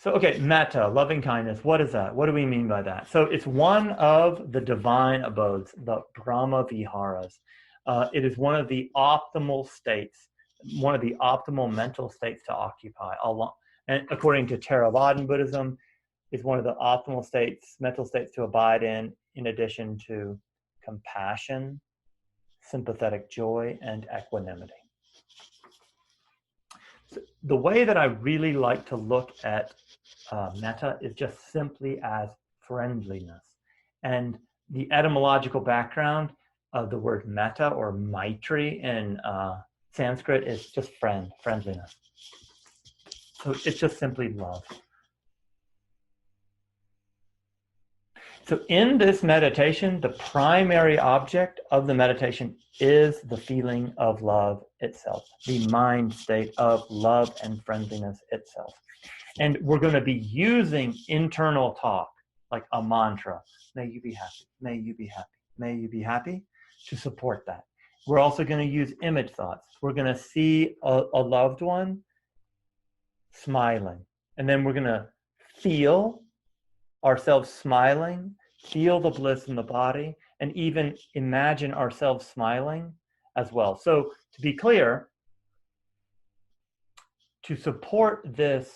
So, okay, metta, loving kindness. What is that? What do we mean by that? So it's one of the divine abodes, the Brahma Viharas. It is one of the optimal states, one of the optimal mental states to occupy. And according to Theravadan Buddhism, is one of the optimal states, mental states to abide in addition to compassion, sympathetic joy, and equanimity. So the way that I really like to look at metta is just simply as friendliness. And the etymological background of the word metta or maitri in Sanskrit is just friendliness. So it's just simply love. So in this meditation, the primary object of the meditation is the feeling of love itself, the mind state of love and friendliness itself. And we're going to be using internal talk, like a mantra. May you be happy. May you be happy. May you be happy, to support that. We're also going to use image thoughts. We're going to see a loved one smiling. And then we're going to feel ourselves smiling, feel the bliss in the body, and even imagine ourselves smiling as well. So to be clear, to support this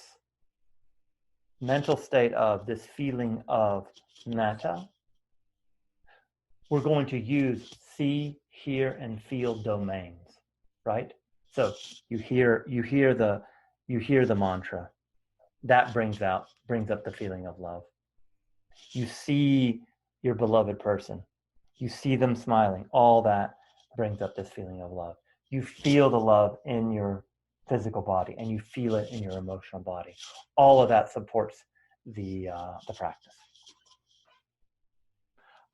mental state of this feeling of metta, we're going to use see, hear, and feel domains, right? So you hear the mantra. That brings up the feeling of love. You see your beloved person. You see them smiling. All that brings up this feeling of love. You feel the love in your physical body, and you feel it in your emotional body. All of that supports the practice.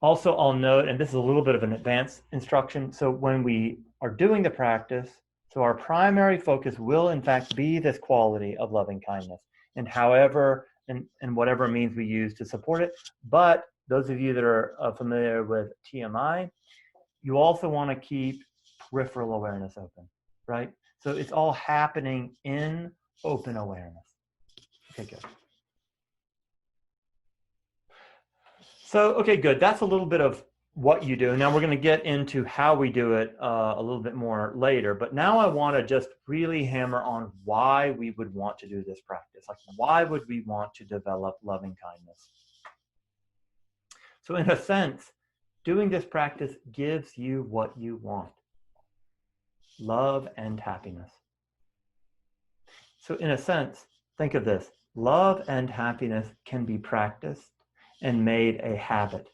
Also, I'll note, and this is a little bit of an advanced instruction, so when we are doing the practice, so our primary focus will in fact be this quality of loving kindness, and however and whatever means we use to support it. But those of you that are familiar with TMI, you also want to keep peripheral awareness open, right? So it's all happening in open awareness. Okay, good. So, okay, good. That's a little bit of what you do. Now we're going to get into how we do it a little bit more later. But now I want to just really hammer on why we would want to do this practice. Like, why would we want to develop loving kindness? So in a sense, doing this practice gives you what you want: love and happiness. So in a sense, think of this. Love and happiness can be practiced and made a habit.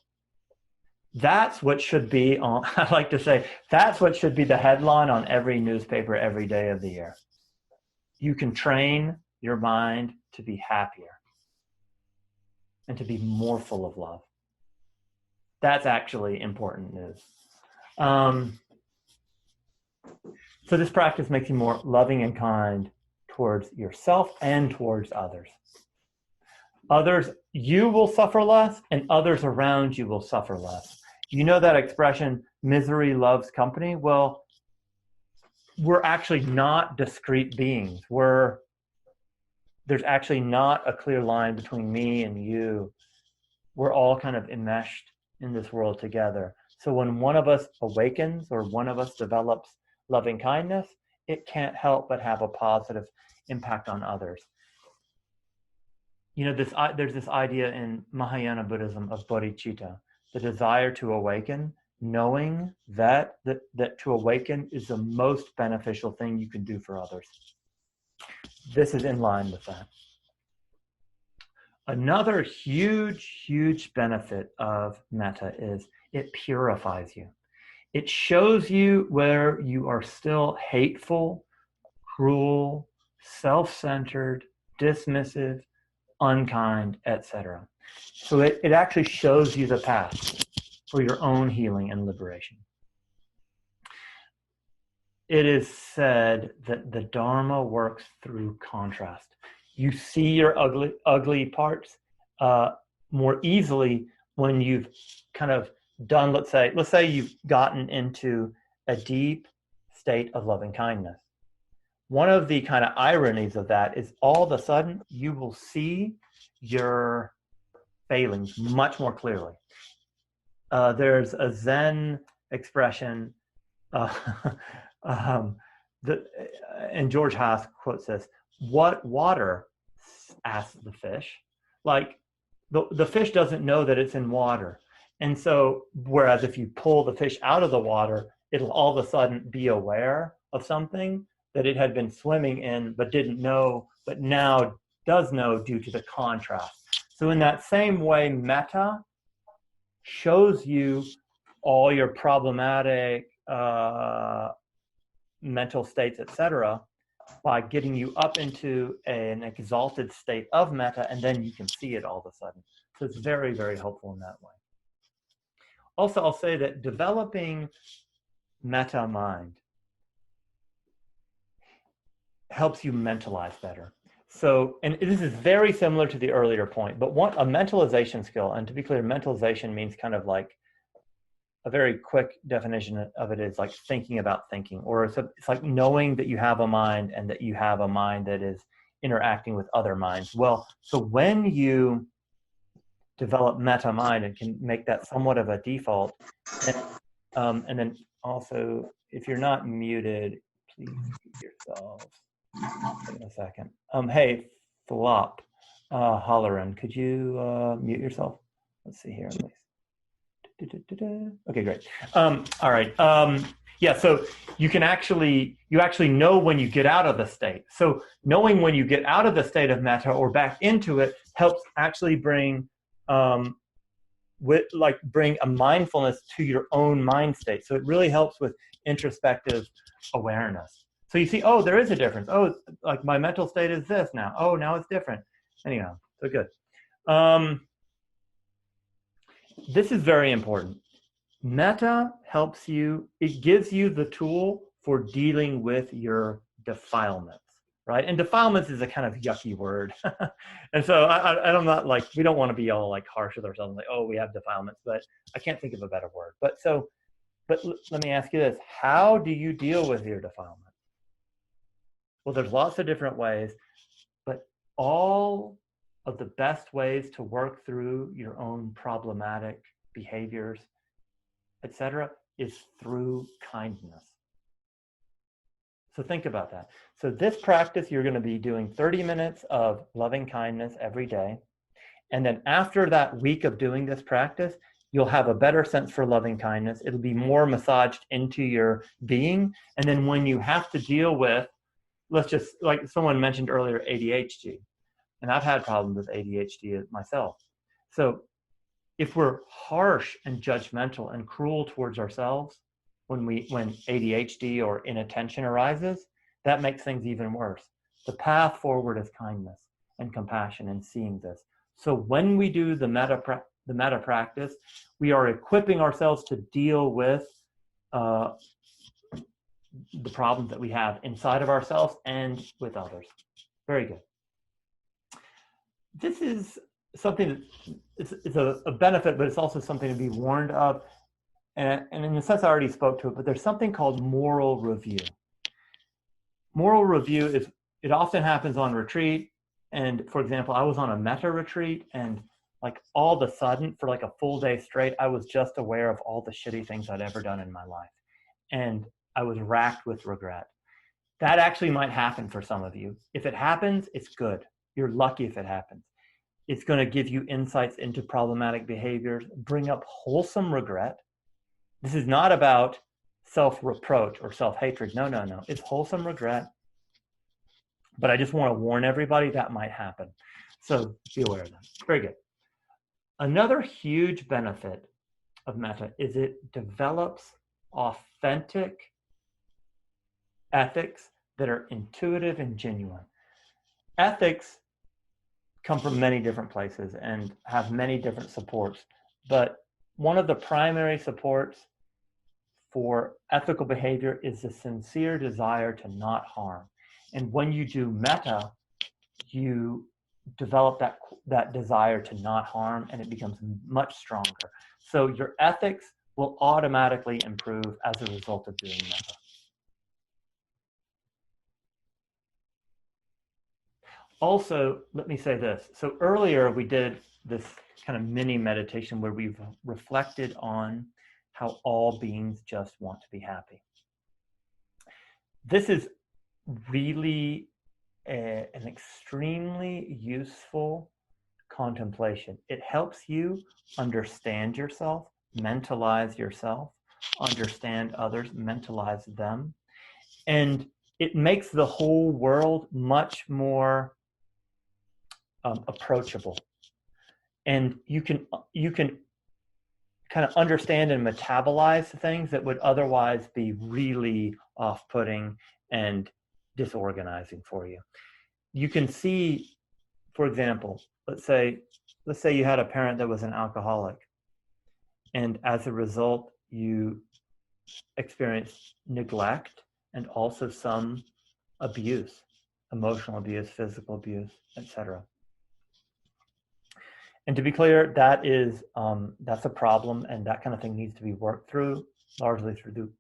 That's what should be on, I like to say, that's what should be the headline on every newspaper every day of the year. You can train your mind to be happier and to be more full of love. That's actually important news. So this practice makes you more loving and kind towards yourself and towards others. Others, you will suffer less, and others around you will suffer less. You know that expression, misery loves company? Well, we're actually not discrete beings. There's actually not a clear line between me and you. We're all kind of enmeshed in this world together. So when one of us awakens or one of us develops loving kindness, it can't help but have a positive impact on others. You know, there's this idea in Mahayana Buddhism of bodhicitta, the desire to awaken, knowing that to awaken is the most beneficial thing you can do for others. This is in line with that. Another huge benefit of metta is it purifies you. It shows you where you are still hateful, cruel, self-centered, dismissive, unkind, etc. So it actually shows you the path for your own healing and liberation. It is said that the Dharma works through contrast. You see your ugly parts more easily when you've kind of done, let's say you've gotten into a deep state of loving kindness. one of the kind of ironies of that is all of a sudden you will see your failings much more clearly. There's a Zen expression, and George Haas quotes this: "What water?" asks the fish. Like the fish doesn't know that it's in water, and so whereas if you pull the fish out of the water, it'll all of a sudden be aware of something that it had been swimming in but didn't know, but now does know due to the contrast. So in that same way, metta shows you all your problematic mental states, etc., by getting you up into an exalted state of metta, and then you can see it all of a sudden. So it's very, very helpful in that way. Also, I'll say that developing metta mind helps you mentalize better. So, and this is very similar to the earlier point, but a mentalization skill, and to be clear, mentalization means kind of like a very quick definition of it is like thinking about thinking, or it's like knowing that you have a mind and that you have a mind that is interacting with other minds. Well, so when you develop metta mind and can make that somewhat of a default, and then also, if you're not muted, please mute yourself. In a second. Hey, Flop, Holleran, could you mute yourself? Let's see here. Okay, great. All right. Yeah, so you actually know when you get out of the state. So knowing when you get out of the state of metta or back into it helps actually bring bring a mindfulness to your own mind state. So it really helps with introspective awareness. So you see, oh, there is a difference. Oh, like my mental state is this now. Oh, now it's different. Anyhow, so good. This is very important. Metta helps you, it gives you the tool for dealing with your defilements, right? And defilements is a kind of yucky word. And so I'm not like, we don't want to be all like harsh with ourselves, like, oh, we have defilements, but I can't think of a better word. But let me ask you this. How do you deal with your defilements? Well, there's lots of different ways, but all of the best ways to work through your own problematic behaviors, etc., is through kindness. So think about that. So this practice, you're going to be doing 30 minutes of loving kindness every day. And then after that week of doing this practice, you'll have a better sense for loving kindness. It'll be more massaged into your being. And then when you have to deal with, let's just, like someone mentioned earlier, ADHD. And I've had problems with ADHD myself. So if we're harsh and judgmental and cruel towards ourselves when ADHD or inattention arises, that makes things even worse. The path forward is kindness and compassion and seeing this. So when we do the metta practice, we are equipping ourselves to deal with the problems that we have inside of ourselves and with others. Very good. This is something that it's a benefit, but it's also something to be warned of. And in a sense, I already spoke to it, but there's something called moral review. Moral review it often happens on retreat. And for example, I was on a metta retreat, and like all of a sudden, for like a full day straight, I was just aware of all the shitty things I'd ever done in my life. And I was racked with regret. That actually might happen for some of you. If it happens, it's good. You're lucky if it happens. It's going to give you insights into problematic behaviors, bring up wholesome regret. This is not about self-reproach or self-hatred. No. It's wholesome regret. But I just want to warn everybody that might happen. So be aware of that. Very good. Another huge benefit of metta is it develops authentic ethics that are intuitive and genuine. Ethics come from many different places and have many different supports. But one of the primary supports for ethical behavior is the sincere desire to not harm. And when you do metta, you develop that desire to not harm, and it becomes much stronger. So your ethics will automatically improve as a result of doing metta. Also, let me say this. So earlier we did this kind of mini meditation where we've reflected on how all beings just want to be happy. This is really an extremely useful contemplation. It helps you understand yourself, mentalize yourself, understand others, mentalize them, and it makes the whole world much more approachable. And you can kind of understand and metabolize things that would otherwise be really off-putting and disorganizing for you. You can see, for example, let's say you had a parent that was an alcoholic, and as a result you experienced neglect and also some abuse, emotional abuse, physical abuse, etc. And to be clear, that's a problem, and that kind of thing needs to be worked through, largely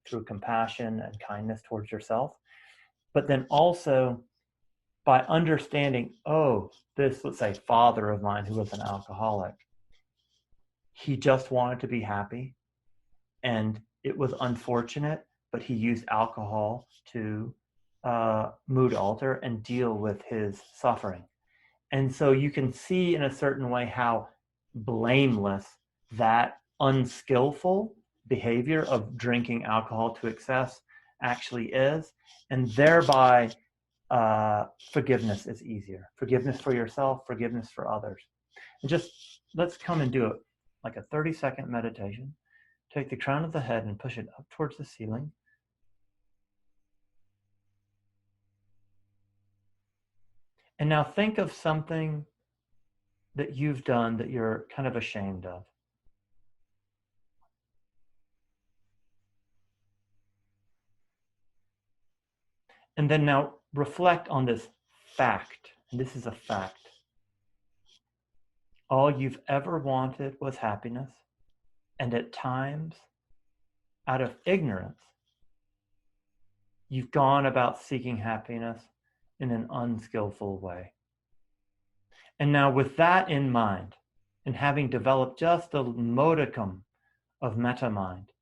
through compassion and kindness towards yourself. But then also by understanding, oh, this, let's say, father of mine who was an alcoholic, he just wanted to be happy, and it was unfortunate, but he used alcohol to mood alter and deal with his suffering. And so you can see in a certain way how blameless that unskillful behavior of drinking alcohol to excess actually is. And thereby, forgiveness is easier. Forgiveness for yourself, forgiveness for others. And just let's come and do it like a 30-second meditation. Take the crown of the head and push it up towards the ceiling. And now think of something that you've done that you're kind of ashamed of. And then now reflect on this fact. And this is a fact. All you've ever wanted was happiness. And at times, out of ignorance, you've gone about seeking happiness in an unskillful way. And now with that in mind, and having developed just a modicum of metta mind,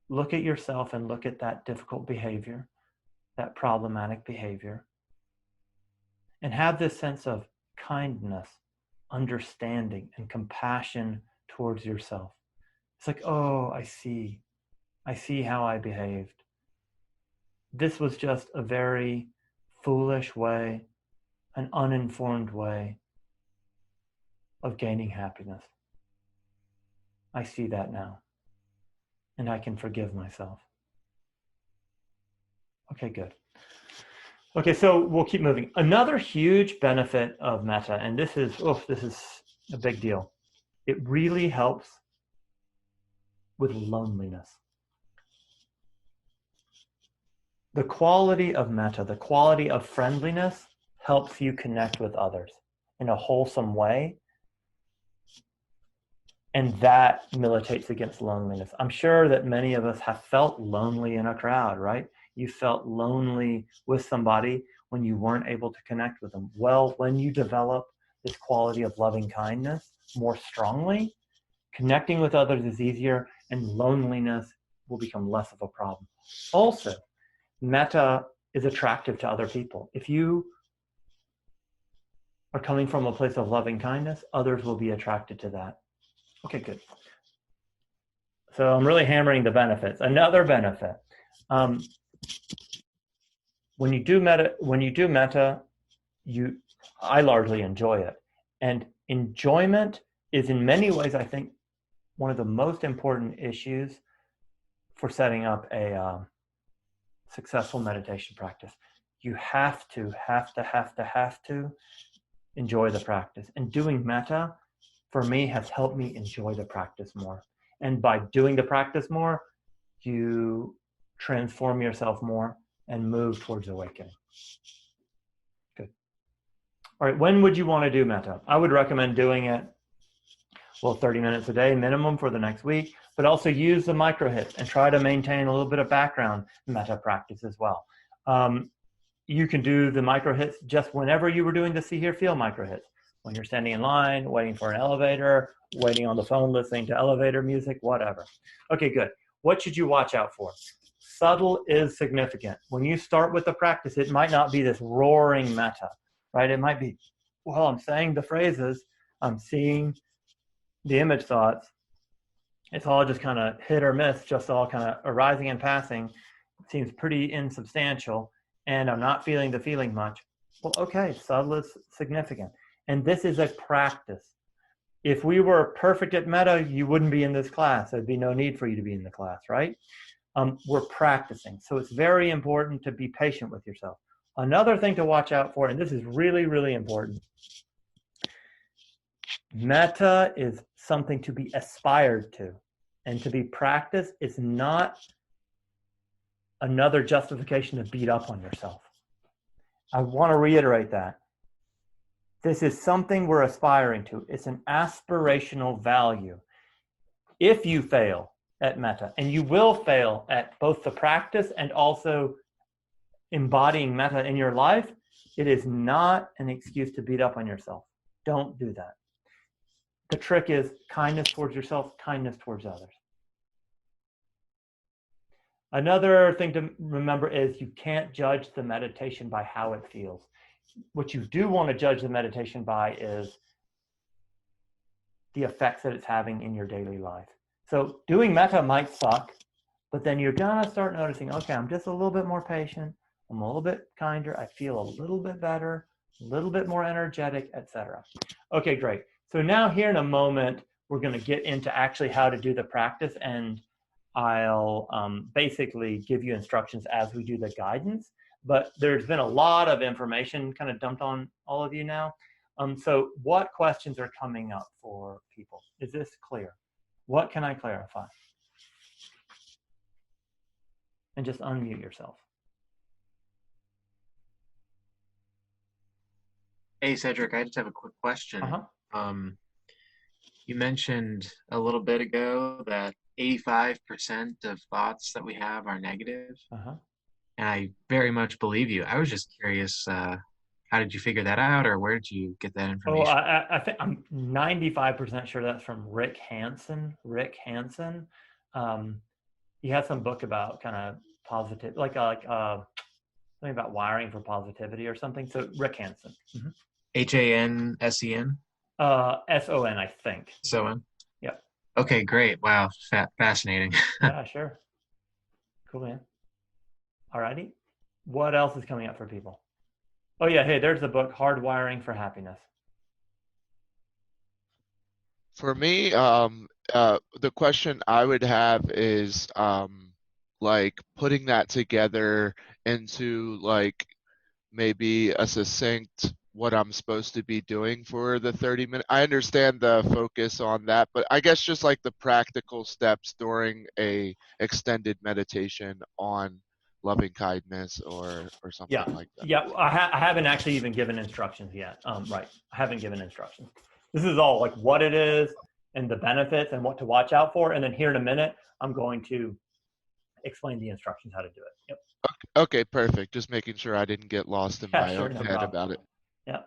look at yourself and look at that difficult behavior, that problematic behavior, and have this sense of kindness, understanding, and compassion towards yourself. It's like, oh, I see how I behaved. This was just a very foolish way, an uninformed way of gaining happiness. I see that now, and I can forgive myself. Okay, good. Okay, so we'll keep moving. Another huge benefit of metta, and this is a big deal. It really helps with loneliness. The quality of metta, the quality of friendliness, helps you connect with others in a wholesome way. And that militates against loneliness. I'm sure that many of us have felt lonely in a crowd, right? You felt lonely with somebody when you weren't able to connect with them. Well, when you develop this quality of loving kindness more strongly, connecting with others is easier, and loneliness will become less of a problem. Also, metta is attractive to other people. If you are coming from a place of loving kindness, others will be attracted to that. Okay, good. So I'm really hammering the benefits. Another benefit, when you do metta, I largely enjoy it. And enjoyment is in many ways, I think, one of the most important issues for setting up a successful meditation practice. You have to enjoy the practice. And doing metta, for me, has helped me enjoy the practice more. And by doing the practice more, you transform yourself more and move towards awakening. Good. All right, when would you want to do metta? I would recommend doing it, 30 minutes a day minimum for the next week, but also use the micro hits and try to maintain a little bit of background metta practice as well. you can do the micro hits just whenever you were doing the see, hear, feel micro hits. When you're standing in line, waiting for an elevator, waiting on the phone, listening to elevator music, whatever. Okay, good. What should you watch out for? Subtle is significant. When you start with the practice, it might not be this roaring metta, right? It might be, well, I'm saying the phrases, I'm seeing the image thoughts. It's all just kind of hit or miss, just all kind of arising and passing. It seems pretty insubstantial, and I'm not feeling the feeling much. Well, okay, subtle is significant. And this is a practice. If we were perfect at metta, you wouldn't be in this class. There'd be no need for you to be in the class, right? We're practicing. So it's very important to be patient with yourself. Another thing to watch out for, and this is really, really important, metta is something to be aspired to. And to be practiced is not another justification to beat up on yourself. I want to reiterate that. This is something we're aspiring to. It's an aspirational value. If you fail at metta, and you will fail at both the practice and also embodying metta in your life, it is not an excuse to beat up on yourself. Don't do that. The trick is kindness towards yourself, kindness towards others. Another thing to remember is you can't judge the meditation by how it feels. What you do want to judge the meditation by is the effects that it's having in your daily life. So doing metta might suck, but then you're gonna start noticing, okay, I'm just a little bit more patient, I'm a little bit kinder, I feel a little bit better, a little bit more energetic, etc. Okay, great. So now here in a moment, we're gonna get into actually how to do the practice, and I'll basically give you instructions as we do the guidance. But there's been a lot of information kind of dumped on all of you now. So what questions are coming up for people? Is this clear? What can I clarify? And just unmute yourself. Hey, Cedric, I just have a quick question. You mentioned a little bit ago that 85% of thoughts that we have are negative. And I very much believe you. I was just curious, how did you figure that out, or where did you get that information? I think I'm 95% sure that's from Rick Hanson. He has some book about kind of positive, something about wiring for positivity or something. So Rick Hanson. Hansen? SON, I think. SON? Yeah. Okay, great. Wow, fascinating. Yeah, sure. Cool, man. Alrighty. What else is coming up for people? Oh yeah, hey, there's the book, Hardwiring for Happiness. For me, the question I would have is like putting that together into like maybe a succinct what I'm supposed to be doing for the 30 minutes. I understand the focus on that, but I guess just like the practical steps during a extended meditation on loving kindness or something like that. Yeah, I haven't actually even given instructions yet. Right, I haven't given instructions. This is all like what it is and the benefits and what to watch out for. And then here in a minute, I'm going to explain the instructions how to do it. Yep. Okay, perfect. Just making sure I didn't get lost in my own head about it. Yeah.